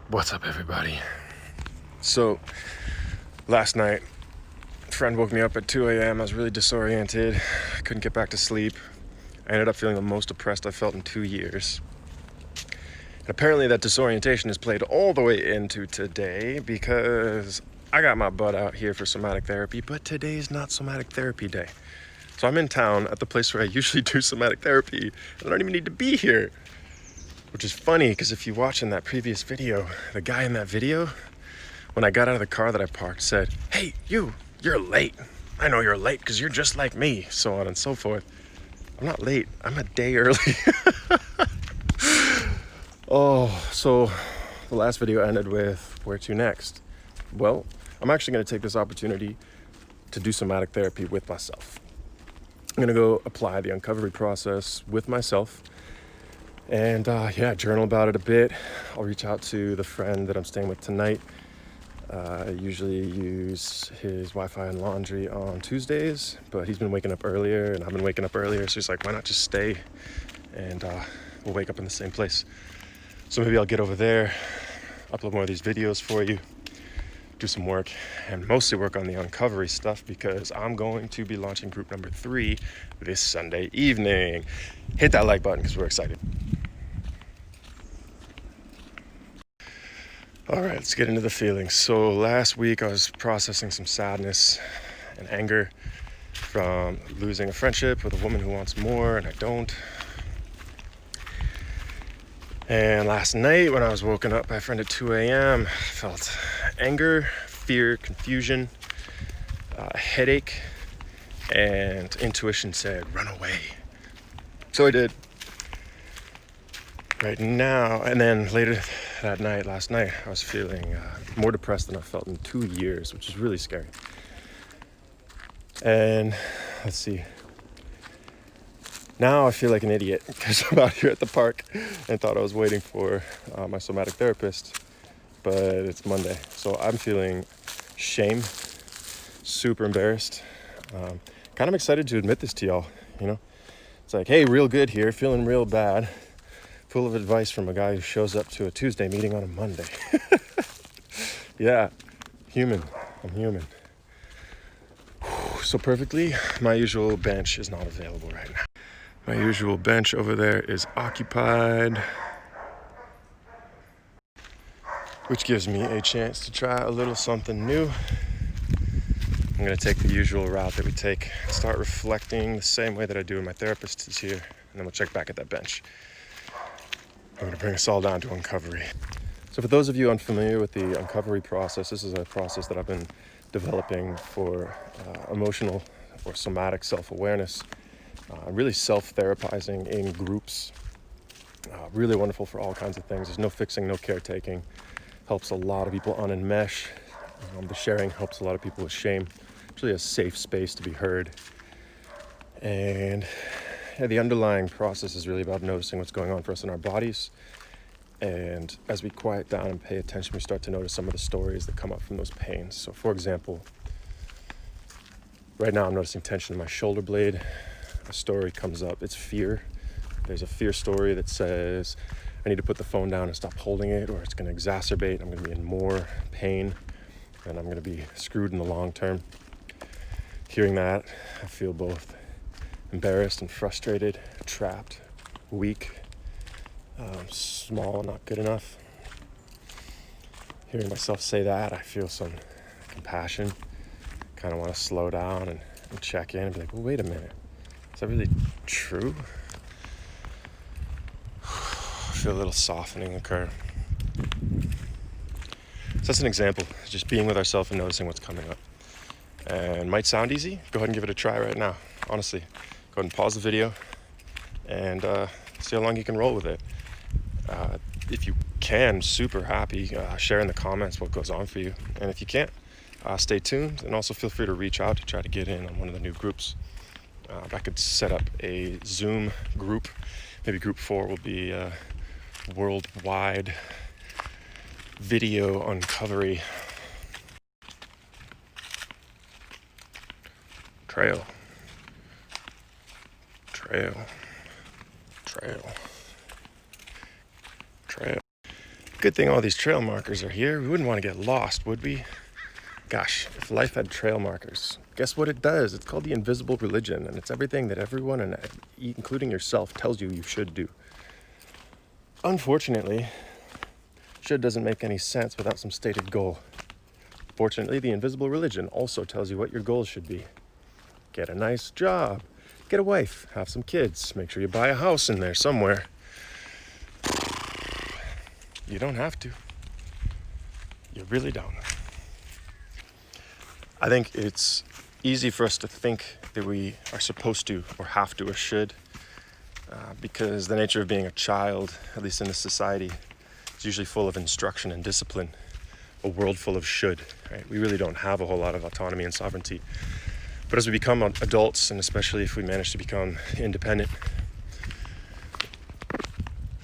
What's up, everybody? So, last night, a friend woke me up at 2 a.m. I was really disoriented. I couldn't get back to sleep. I ended up feeling the most depressed I felt in 2 years. And apparently that disorientation is played all the way into today because I got my butt out here for somatic therapy, but today's not somatic therapy day. So I'm in town at the place where I usually do somatic therapy, and I don't even need to be here. Which is funny, because if you watch in that previous video, the guy in that video, when I got out of the car that I parked, said, "Hey, you're late. I know you're late because you're just like me," so on and so forth. I'm not late. I'm a day early. So the last video ended with where to next? Well, I'm actually going to take this opportunity to do somatic therapy with myself. I'm going to go apply the uncovery process with myself and journal about it a bit. I'll reach out to the friend that I'm staying with tonight. I usually use his Wi-Fi and laundry on Tuesdays, but he's been waking up earlier and I've been waking up earlier, so he's like, why not just stay and we'll wake up in the same place. So maybe I'll get over there, upload more of these videos for you, do some work, and mostly work on the uncovery stuff because I'm going to be launching group number 3 this Sunday evening. Hit that like button because we're excited. All right, let's get into the feelings. So last week I was processing some sadness and anger from losing a friendship with a woman who wants more and I don't. And last night when I was woken up by a friend at 2 a.m., I felt anger, fear, confusion, a headache, and intuition said, run away. So I did. Right now, and then later that night, last night, I was feeling more depressed than I felt in 2 years, which is really scary. And let's see. Now I feel like an idiot because I'm out here at the park and thought I was waiting for my somatic therapist, but it's Monday. So I'm feeling shame, super embarrassed. Kind of excited to admit this to y'all, you know? It's like, hey, real good here, feeling real bad. Full of advice from a guy who shows up to a Tuesday meeting on a Monday. Yeah, human. I'm human. So perfectly, my usual bench is not available right now. My usual bench over there is occupied, which gives me a chance to try a little something new. I'm going to take the usual route that we take, start reflecting the same way that I do when my therapist is here, and then we'll check back at that bench. I'm going to bring us all down to uncovery. So for those of you unfamiliar with the uncovery process, this is a process that I've been developing for emotional or somatic self-awareness, really self-therapizing in groups. Really wonderful for all kinds of things. There's no fixing, no caretaking. Helps a lot of people unenmesh. The sharing helps a lot of people with shame. It's really a safe space to be heard. And the underlying process is really about noticing what's going on for us in our bodies. And as we quiet down and pay attention, we start to notice some of the stories that come up from those pains. So for example, right now I'm noticing tension in my shoulder blade. A story comes up, it's fear. There's a fear story that says, I need to put the phone down and stop holding it, or it's going to exacerbate. I'm going to be in more pain, and I'm going to be screwed in the long term. Hearing that, I feel both embarrassed and frustrated, trapped, weak, small, not good enough. Hearing myself say that, I feel some compassion. Kind of want to slow down and check in and be like, well, wait a minute. Is that really true? I feel a little softening occur. So that's an example, just being with ourselves and noticing what's coming up. And might sound easy. Go ahead and give it a try right now. Honestly, go ahead and pause the video and see how long you can roll with it. If you can, super happy. Share in the comments what goes on for you. And if you can't, stay tuned. And also feel free to reach out to try to get in on one of the new groups. If I could set up a Zoom group, maybe group 4 will be worldwide video uncovery. Trail. Good thing all these trail markers are here. We wouldn't want to get lost, would we? Gosh, if life had trail markers, guess what it does? It's called the invisible religion, and it's everything that everyone, and including yourself, tells you should do. Unfortunately, should doesn't make any sense without some stated goal. Fortunately, the invisible religion also tells you what your goals should be. Get a nice job, get a wife, have some kids, make sure you buy a house in there somewhere. You don't have to. You really don't. I think it's easy for us to think that we are supposed to or have to or should because the nature of being a child, at least in this society, is usually full of instruction and discipline, a world full of should, right? We really don't have a whole lot of autonomy and sovereignty. But as we become adults, and especially if we manage to become independent,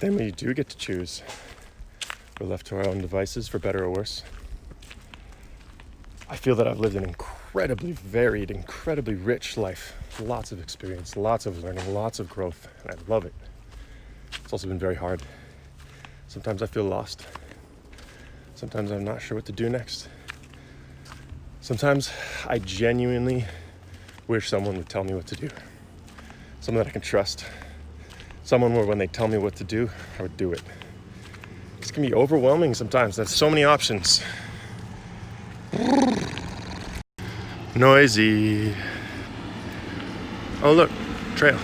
then we do get to choose. We're left to our own devices, for better or worse. I feel that I've lived an incredibly varied, incredibly rich life. Lots of experience, lots of learning, lots of growth, and I love it. It's also been very hard. Sometimes I feel lost. Sometimes I'm not sure what to do next. Sometimes I genuinely wish someone would tell me what to do. Someone that I can trust. Someone where when they tell me what to do, I would do it. It can be overwhelming sometimes. There's so many options. Noisy. Oh look, trail.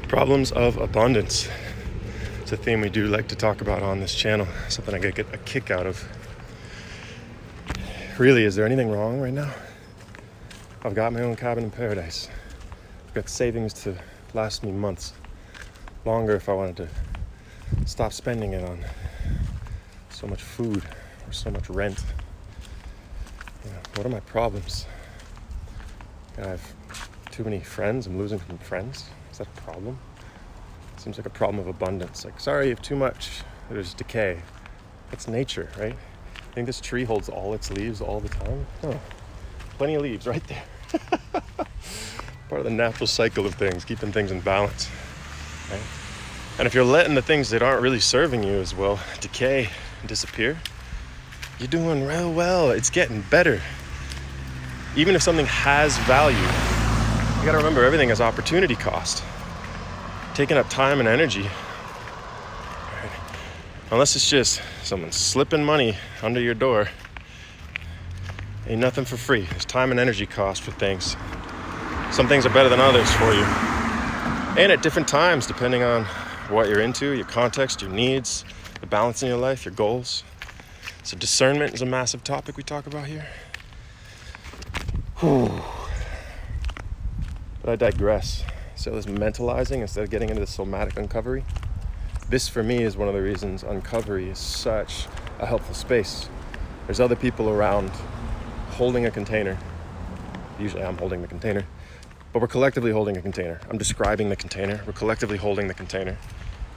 Problems of abundance. It's a theme we do like to talk about on this channel. Something I get a kick out of. Really, is there anything wrong right now? I've got my own cabin in paradise. I've got savings to last me months. Longer if I wanted to stop spending it on so much food or so much rent. What are my problems? I have too many friends. I'm losing some friends. Is that a problem? Seems like a problem of abundance. Like, sorry, you have too much. There's decay. It's nature, right? I think this tree holds all its leaves all the time. Oh, plenty of leaves right there. Part of the natural cycle of things, keeping things in balance, right? And if you're letting the things that aren't really serving you as well decay and disappear, you're doing real well. It's getting better. Even if something has value, you gotta remember everything has opportunity cost. Taking up time and energy, right? Unless it's just someone slipping money under your door, ain't nothing for free. There's time and energy cost for things. Some things are better than others for you. And at different times, depending on what you're into, your context, your needs, the balance in your life, your goals. So discernment is a massive topic we talk about here. But I digress. So this mentalizing instead of getting into the somatic uncovery. This for me is one of the reasons uncovery is such a helpful space. There's other people around holding a container. Usually I'm holding the container, but we're collectively holding a container. I'm describing the container. We're collectively holding the container.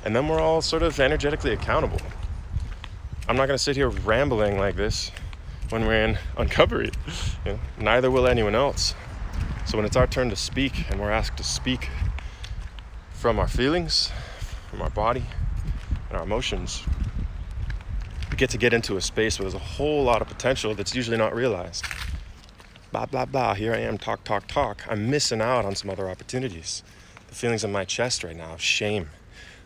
And then we're all sort of energetically accountable. I'm not gonna sit here rambling like this when we're in uncovery. Neither will anyone else. So when it's our turn to speak and we're asked to speak from our feelings, from our body and our emotions, we get to get into a space where there's a whole lot of potential that's usually not realized. Blah, blah, blah, here I am, talk, talk, talk. I'm missing out on some other opportunities. The feelings in my chest right now of shame.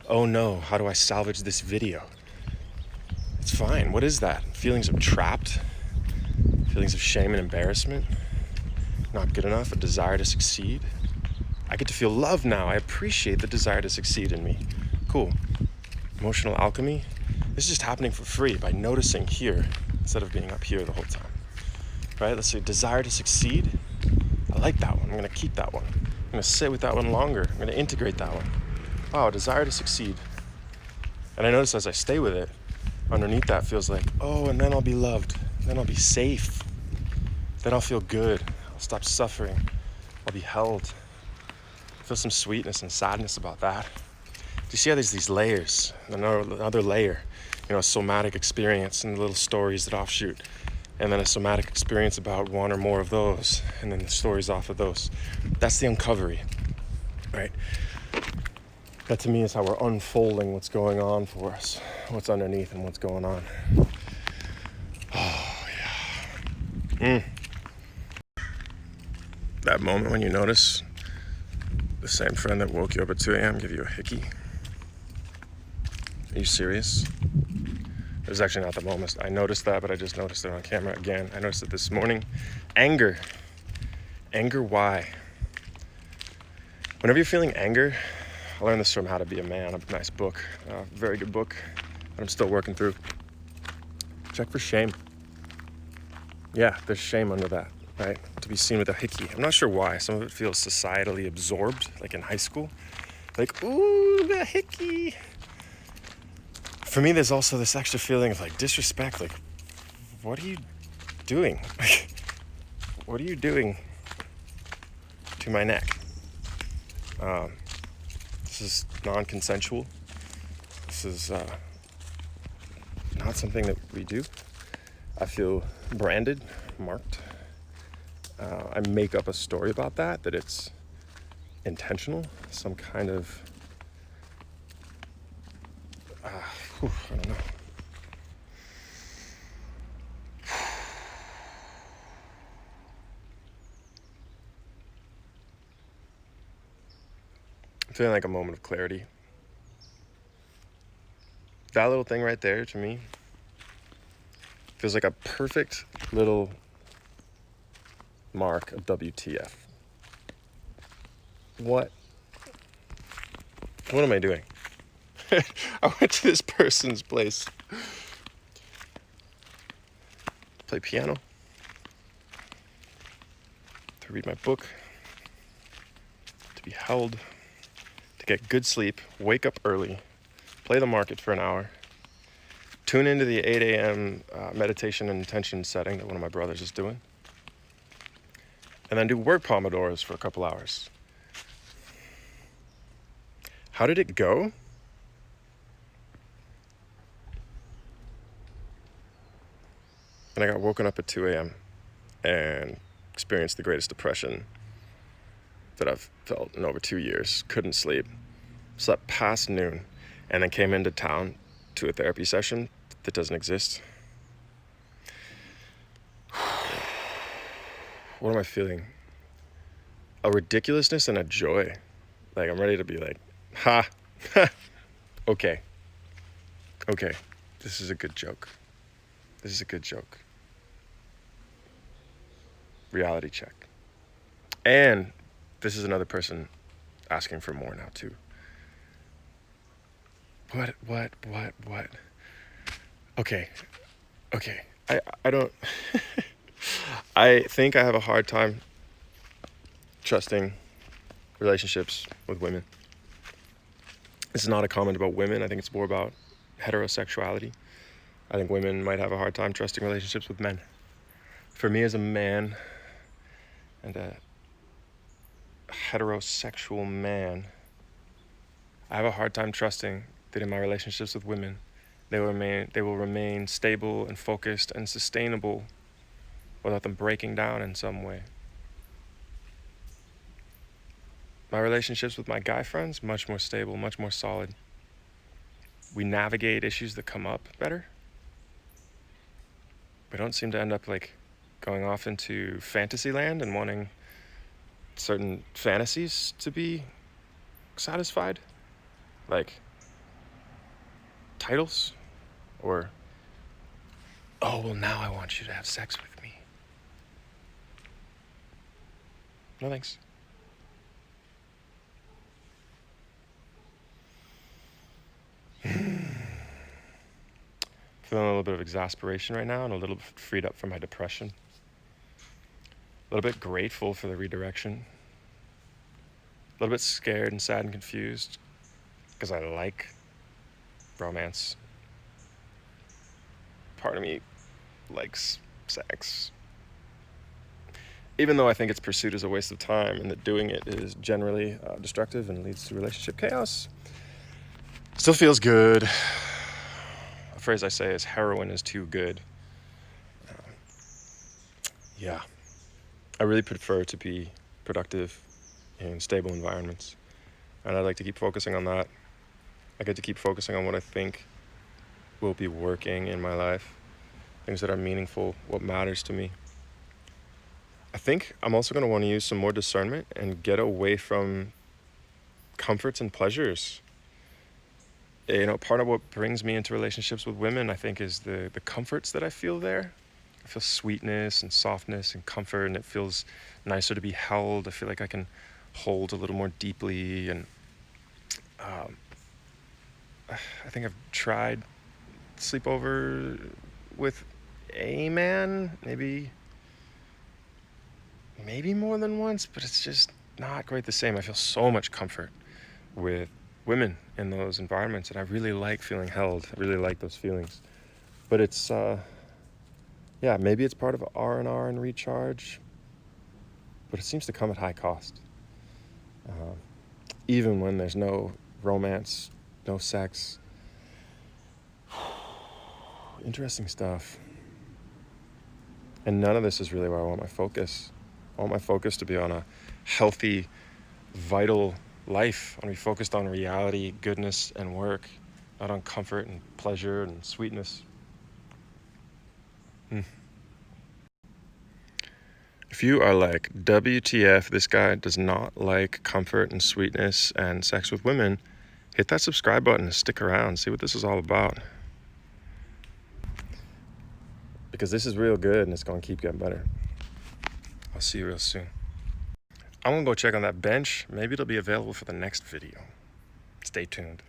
Oh no, how do I salvage this video? It's fine, what is that? Feelings of trapped, feelings of shame and embarrassment, not good enough, a desire to succeed. I get to feel love now. I appreciate the desire to succeed in me. Cool. Emotional alchemy. This is just happening for free by noticing here instead of being up here the whole time. Right? Let's say desire to succeed. I like that one. I'm going to keep that one. I'm going to sit with that one longer. I'm going to integrate that one. Wow, desire to succeed. And I notice as I stay with it, underneath that feels like, oh, and then I'll be loved. Then I'll be safe. Then I'll feel good. I'll stop suffering. I'll be held. I feel some sweetness and sadness about that. Do you see how there's these layers? Another layer, a somatic experience and little stories that offshoot. And then a somatic experience about one or more of those. And then the stories off of those. That's the uncovery, right? That to me is how we're unfolding what's going on for us, what's underneath and what's going on. Oh, yeah. That moment when you notice the same friend that woke you up at 2 a.m. give you a hickey. Are you serious? It was actually not the moment. I noticed that, but I just noticed it on camera again. I noticed it this morning. Anger. Anger, why? Whenever you're feeling anger, I learned this from How to Be a Man, a nice book, a very good book that I'm still working through. Check for shame. Yeah, there's shame under that, right? To be seen with a hickey. I'm not sure why. Some of it feels societally absorbed, like in high school. Like, ooh, the hickey. For me, there's also this extra feeling of like disrespect. Like, what are you doing? What are you doing to my neck? This is non-consensual. This is not something that we do. I feel branded, marked. I make up a story about that it's intentional, some kind of, I don't know. I'm feeling like a moment of clarity. That little thing right there, to me, feels like a perfect little mark of WTF. What am I doing? I went to this person's place to play piano, to read my book, to be held, to get good sleep, wake up early, play the market for an hour, tune into the 8 a.m. Meditation and intention setting that one of my brothers is doing, and then do work Pomodoros for a couple hours. How did it go? And I got woken up at 2 a.m. and experienced the greatest depression that I've felt in over 2 years. Couldn't sleep. Slept past noon, and then came into town to a therapy session that doesn't exist. What am I feeling? A ridiculousness and a joy. Like, I'm ready to be like, ha, okay, this is a good joke. This is a good joke. Reality check. And this is another person asking for more now too. What? Okay. I don't, I think I have a hard time trusting relationships with women. This is not a comment about women. I think it's more about heterosexuality. I think women might have a hard time trusting relationships with men. For me as a man and a heterosexual man, I have a hard time trusting that in my relationships with women, they will remain stable and focused and sustainable without them breaking down in some way. My relationships with my guy friends, much more stable, much more solid. We navigate issues that come up better. We don't seem to end up like going off into fantasy land and wanting certain fantasies to be satisfied, like titles, or, oh, well, now I want you to have sex with me. No thanks. Feeling a little bit of exasperation right now and a little bit freed up from my depression. A little bit grateful for the redirection. A little bit scared and sad and confused because I like romance. Part of me likes sex. Even though I think its pursuit is a waste of time and that doing it is generally destructive and leads to relationship chaos, still feels good. A phrase I say is heroin is too good. Yeah. I really prefer to be productive in stable environments, and I'd like to keep focusing on that. I get to keep focusing on what I think will be working in my life, things that are meaningful, what matters to me. I think I'm also going to want to use some more discernment and get away from comforts and pleasures. Part of what brings me into relationships with women, I think, is the comforts that I feel there. I feel sweetness and softness and comfort, and it feels nicer to be held. I feel like I can hold a little more deeply, and I think I've tried sleepover with a man, maybe more than once, but it's just not quite the same. I feel so much comfort with women in those environments, and I really like feeling held. I really like those feelings. But it's maybe it's part of R&R and recharge, but it seems to come at high cost. Even when there's no romance, no sex. Interesting stuff. And none of this is really where I want my focus. I want my focus to be on a healthy, vital life. I want to be focused on reality, goodness, and work, not on comfort and pleasure and sweetness. If you are like, WTF, this guy does not like comfort and sweetness and sex with women, hit that subscribe button and stick around, see what this is all about. Because this is real good and it's going to keep getting better. I'll see you real soon. I'm going to go check on that bench. Maybe it'll be available for the next video. Stay tuned.